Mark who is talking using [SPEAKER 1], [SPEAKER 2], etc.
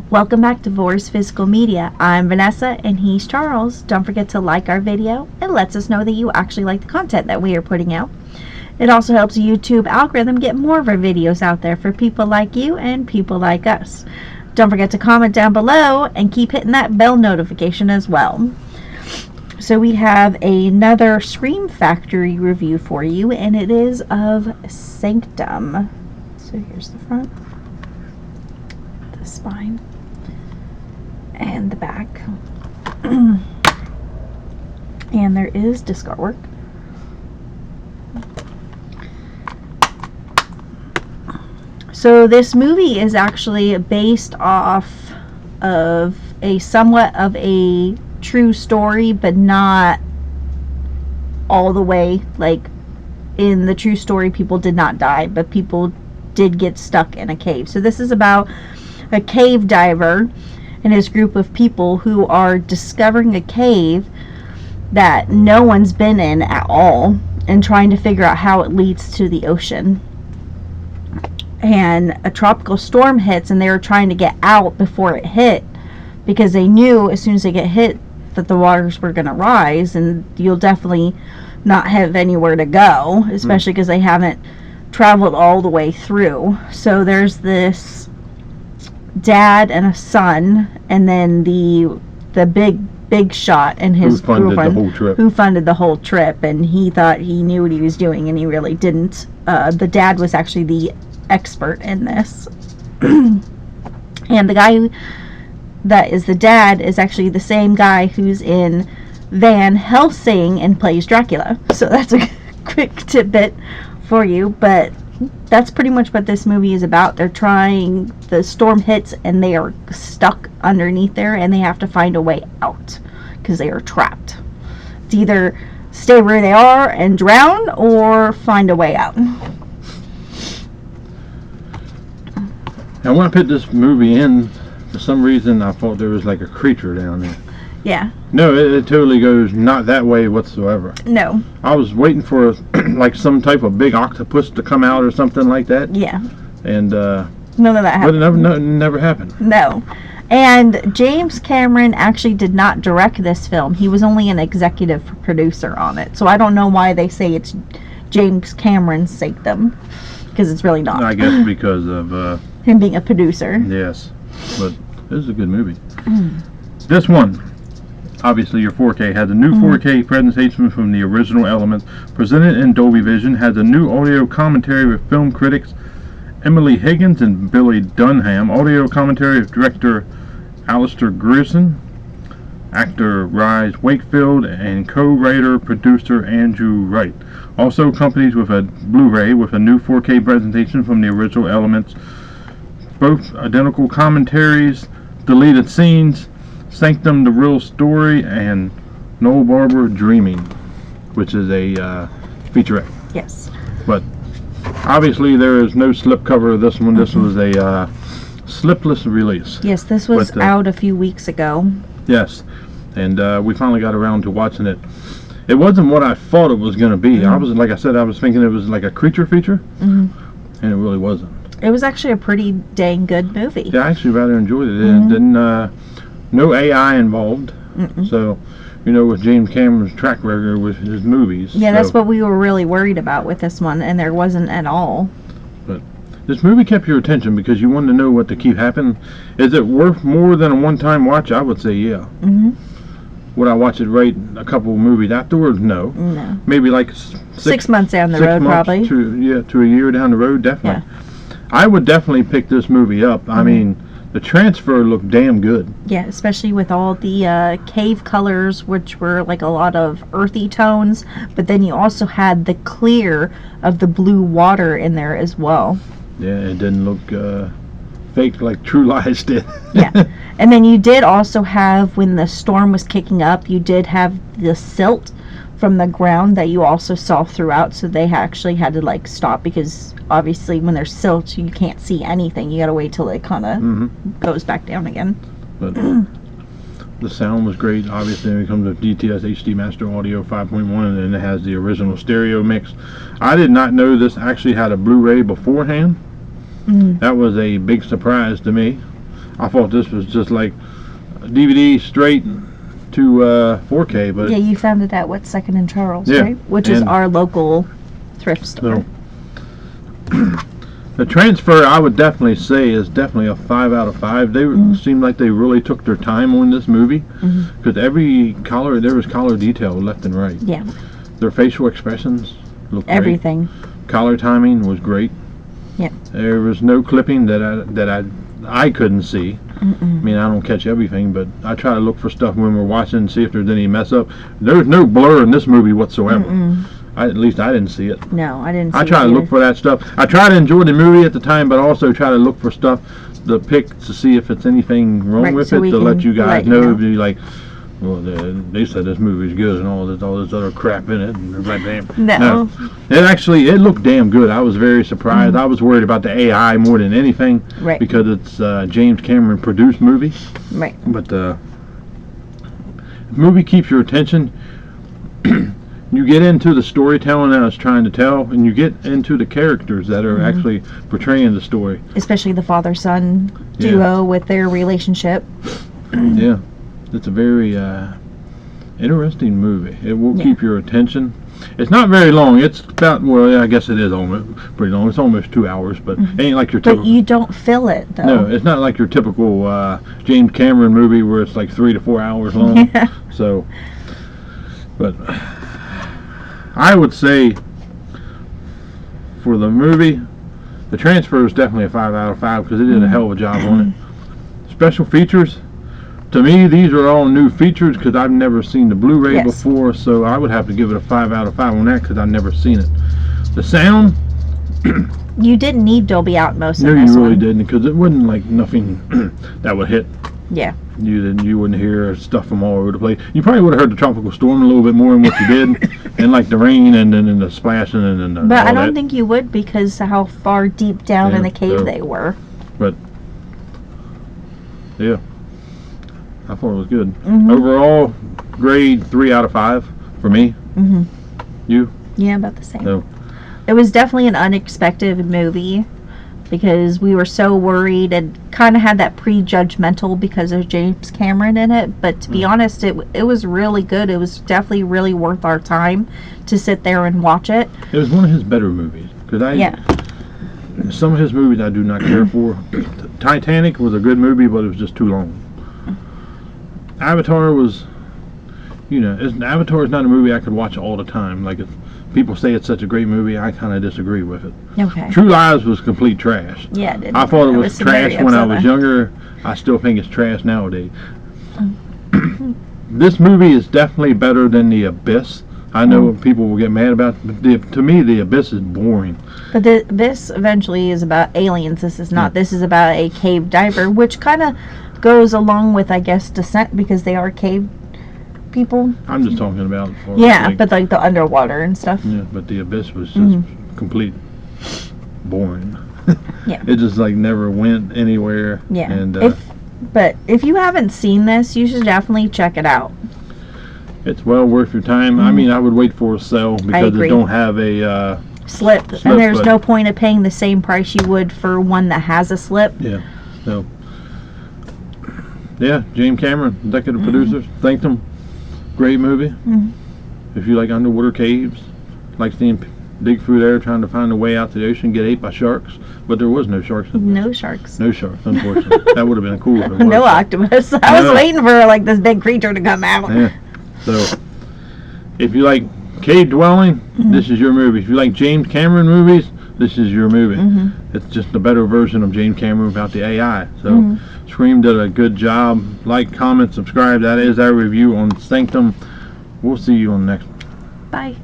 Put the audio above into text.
[SPEAKER 1] Welcome back to Vor's Physical Media. I'm Vanessa and he's Charles. Don't forget to like our video. It lets us know that you actually like the content that we are putting out. It also helps the YouTube algorithm get more of our videos out there for people like you and people like us. Don't forget to comment down below and keep hitting that bell notification as well. So we have another Scream Factory review for you, and it is of Sanctum. So here's the front, the spine, and the back. And there is disc artwork. So this movie is actually based off of a somewhat of a true story, but not all the way. Like, in the true story, people did not die, but people did get stuck in a cave. So this is about a cave diver and his group of people who are discovering a cave that no one's been in at all and trying to figure out how it leads to the ocean. And a tropical storm hits and they were trying to get out before it hit, because they knew as soon as they get hit that the waters were going to rise and you'll definitely not have anywhere to go, especially because they haven't traveled all the way through. So there's this dad and a son, and then the big shot and his girlfriend who funded the whole trip, and he thought he knew what he was doing and he really didn't. The dad was actually the expert in this. And the guy that is the dad is actually the same guy who's in Van Helsing and plays Dracula. So that's a quick tidbit for you, but that's pretty much what this movie is about. They're trying, the storm hits and they are stuck underneath there and they have to find a way out because they are trapped. It's either stay where they are and drown or find a way out.
[SPEAKER 2] Now when I put this movie in, for some reason I thought there was like a creature down there.
[SPEAKER 1] Yeah.
[SPEAKER 2] No, it totally goes not that way whatsoever.
[SPEAKER 1] No.
[SPEAKER 2] I was waiting for like some type of big octopus to come out or something like that.
[SPEAKER 1] Yeah.
[SPEAKER 2] And
[SPEAKER 1] none of that happened.
[SPEAKER 2] But it never happened.
[SPEAKER 1] No. And James Cameron actually did not direct this film. He was only an executive producer on it. So I don't know why they say it's James Cameron's Sanctum, because it's really not.
[SPEAKER 2] I guess because of
[SPEAKER 1] him being a producer.
[SPEAKER 2] Yes. But this is a good movie. This one, obviously your 4K, has a new 4K presentation from the original Elements, presented in Dolby Vision, has a new audio commentary with film critics Emily Higgins and Billy Dunham, audio commentary of director Alistair Grierson, actor Rhys Wakefield, and co-writer producer Andrew Wright. Also accompanies with a Blu-ray with a new 4K presentation from the original Elements. Both identical commentaries, deleted scenes, Sanctum: The Real Story, and Noel Barber Dreaming, which is a featurette.
[SPEAKER 1] Yes.
[SPEAKER 2] But obviously there is no slipcover of this one. This was a slipless release.
[SPEAKER 1] Yes, this was out a few weeks ago.
[SPEAKER 2] Yes, and we finally got around to watching it. It wasn't what I thought it was going to be. I was, like I said, I was thinking it was like a creature feature, and it really wasn't. It
[SPEAKER 1] was actually a pretty dang good movie.
[SPEAKER 2] Yeah, I actually rather enjoyed it. It didn't, no AI involved. So, you know, with James Cameron's track record with his movies.
[SPEAKER 1] Yeah, that's what we were really worried about with this one, and there wasn't at all.
[SPEAKER 2] But this movie kept your attention because you wanted to know what to keep happening. Is it worth more than a one-time watch? I would say yeah. Would I watch it right a couple of movies afterwards? No.
[SPEAKER 1] No.
[SPEAKER 2] Maybe like
[SPEAKER 1] 6 months down the road, probably.
[SPEAKER 2] To a year down the road, definitely.
[SPEAKER 1] Yeah.
[SPEAKER 2] I would definitely pick this movie up. I mean, the transfer looked damn good.
[SPEAKER 1] Yeah, especially with all the cave colors, which were like a lot of earthy tones, but then you also had the clear of the blue water in there as well.
[SPEAKER 2] Yeah, it didn't look fake like True Lies did.
[SPEAKER 1] Yeah, and then you did also have, when the storm was kicking up, you did have the silt from the ground that you also saw throughout, so they actually had to like stop, because obviously when there's silt you can't see anything. You gotta wait till it kind of goes back down again.
[SPEAKER 2] But the sound was great. Obviously it comes with DTS HD Master Audio 5.1, and then it has the original stereo mix. I did not know this actually had a Blu-ray beforehand. That was a big surprise to me. I thought this was just like DVD straight to 4K, but
[SPEAKER 1] Yeah, you found it at what, Second and Charles,
[SPEAKER 2] Yeah,
[SPEAKER 1] right? Which is
[SPEAKER 2] and-
[SPEAKER 1] our local thrift store.
[SPEAKER 2] the transfer, I would definitely say, is definitely a 5 out of 5. They seemed like they really took their time on this movie, because every color, there was color detail left and right.
[SPEAKER 1] Yeah,
[SPEAKER 2] Their facial expressions looked
[SPEAKER 1] everything.
[SPEAKER 2] great. Color timing was great.
[SPEAKER 1] Yeah.
[SPEAKER 2] There was no clipping that I couldn't see. I mean, I don't catch everything, but I try to look for stuff when we're watching and see if there's any mess up. There's no blur in this movie whatsoever. At least I didn't see it.
[SPEAKER 1] No, I didn't see
[SPEAKER 2] I try
[SPEAKER 1] it
[SPEAKER 2] to look
[SPEAKER 1] either.
[SPEAKER 2] for that stuff. I try to enjoy the movie at the time, but also try to look for stuff, the pic, to see if it's anything wrong
[SPEAKER 1] Right,
[SPEAKER 2] with
[SPEAKER 1] so
[SPEAKER 2] it,
[SPEAKER 1] we
[SPEAKER 2] to let
[SPEAKER 1] can
[SPEAKER 2] you guys
[SPEAKER 1] let you
[SPEAKER 2] know.
[SPEAKER 1] know.
[SPEAKER 2] Be like, well, they said this movie's good and all this other crap in it. And like, damn.
[SPEAKER 1] No.
[SPEAKER 2] It looked damn good. I was very surprised. I was worried about the AI more than anything,
[SPEAKER 1] Right.
[SPEAKER 2] because it's James Cameron produced movie.
[SPEAKER 1] Right.
[SPEAKER 2] But the movie keeps your attention. You get into the storytelling that it's trying to tell, and you get into the characters that are actually portraying the story.
[SPEAKER 1] Especially the father-son duo with their relationship.
[SPEAKER 2] Yeah, it's a very interesting movie. It will keep your attention. It's not very long. It's about, well, I guess it is almost pretty long. It's almost 2 hours, but it ain't like your
[SPEAKER 1] But
[SPEAKER 2] typical.
[SPEAKER 1] you don't feel it, though.
[SPEAKER 2] No, it's not like your typical James Cameron movie where it's like 3 to 4 hours long.
[SPEAKER 1] Yeah.
[SPEAKER 2] So, but I would say for the movie, the transfer is definitely a 5 out of 5 because they did a hell of a job on it. Special features, to me, these are all new features because I've never seen the Blu-ray
[SPEAKER 1] Yes.
[SPEAKER 2] before, so I would have to give it a 5 out of 5 on that because I've never seen it. The sound,
[SPEAKER 1] You didn't need Dolby Atmos
[SPEAKER 2] no,
[SPEAKER 1] in
[SPEAKER 2] you
[SPEAKER 1] this
[SPEAKER 2] really
[SPEAKER 1] one.
[SPEAKER 2] didn't, because it wasn't like nothing that would hit.
[SPEAKER 1] Yeah.
[SPEAKER 2] You wouldn't hear stuff from all over the place. You probably would have heard the tropical storm a little bit more than what you did, and like the rain and then the splashing and then
[SPEAKER 1] But
[SPEAKER 2] all
[SPEAKER 1] I don't
[SPEAKER 2] that.
[SPEAKER 1] think you would because how far deep down in
[SPEAKER 2] Yeah,
[SPEAKER 1] the cave
[SPEAKER 2] so-
[SPEAKER 1] they were.
[SPEAKER 2] Yeah, I thought it was good.
[SPEAKER 1] Mhm.
[SPEAKER 2] Overall, grade 3 out of 5 for me.
[SPEAKER 1] Mhm.
[SPEAKER 2] You?
[SPEAKER 1] Yeah, about the same.
[SPEAKER 2] So-
[SPEAKER 1] It was definitely an unexpected movie because we were so worried and kind of had that prejudgmental because of James Cameron in it. But to be honest, it was really good. It was definitely really worth our time to sit there and watch it.
[SPEAKER 2] It was one of his better movies because
[SPEAKER 1] Yeah.
[SPEAKER 2] some of his movies I do not care for. Titanic was a good movie, but it was just too long. Avatar was, Avatar is not a movie I could watch all the time. Like if people say it's such a great movie, I kind of disagree with it.
[SPEAKER 1] Okay.
[SPEAKER 2] True Lies was complete trash.
[SPEAKER 1] Yeah, it did.
[SPEAKER 2] I thought it
[SPEAKER 1] I
[SPEAKER 2] was
[SPEAKER 1] some very
[SPEAKER 2] trash when I
[SPEAKER 1] upset
[SPEAKER 2] was
[SPEAKER 1] with-
[SPEAKER 2] younger. I still think it's trash nowadays. This movie is definitely better than The Abyss. I know people will get mad about it, but to me, The Abyss is boring.
[SPEAKER 1] But this eventually is about aliens. This is not.
[SPEAKER 2] Yeah.
[SPEAKER 1] This is about a cave diver, which kind of goes along with, I guess, Descent because they are cave people.
[SPEAKER 2] I'm just talking about. For,
[SPEAKER 1] Yeah, but like the underwater and stuff.
[SPEAKER 2] Yeah, but The Abyss was just complete boring.
[SPEAKER 1] Yeah.
[SPEAKER 2] It just like never went anywhere.
[SPEAKER 1] Yeah.
[SPEAKER 2] And
[SPEAKER 1] But if you haven't seen this, you should definitely check it out.
[SPEAKER 2] it's well worth your time. I mean, I would wait for a sale because
[SPEAKER 1] agree.
[SPEAKER 2] it don't have a.
[SPEAKER 1] Slip,
[SPEAKER 2] Slip,
[SPEAKER 1] and there's
[SPEAKER 2] but-
[SPEAKER 1] no point of paying the same price you would for one that has a slip.
[SPEAKER 2] Yeah. So. Yeah, James Cameron, executive producers, Sanctum, great movie. If you like underwater caves, like seeing dig through there trying to find a way out to the ocean, get ate by sharks, but there was no sharks. In
[SPEAKER 1] No sharks.
[SPEAKER 2] No sharks, unfortunately. That would have been cool. If it was.
[SPEAKER 1] No octopus. I was
[SPEAKER 2] No.
[SPEAKER 1] waiting for like this big creature to come out.
[SPEAKER 2] Yeah. So, if you like cave dwelling, this is your movie. If you like James Cameron movies, this is your movie. It's just a better version of James Cameron without the AI. So, Scream did a good job. Like, comment, subscribe. That is our review on Sanctum. We'll see you on the next one.
[SPEAKER 1] Bye.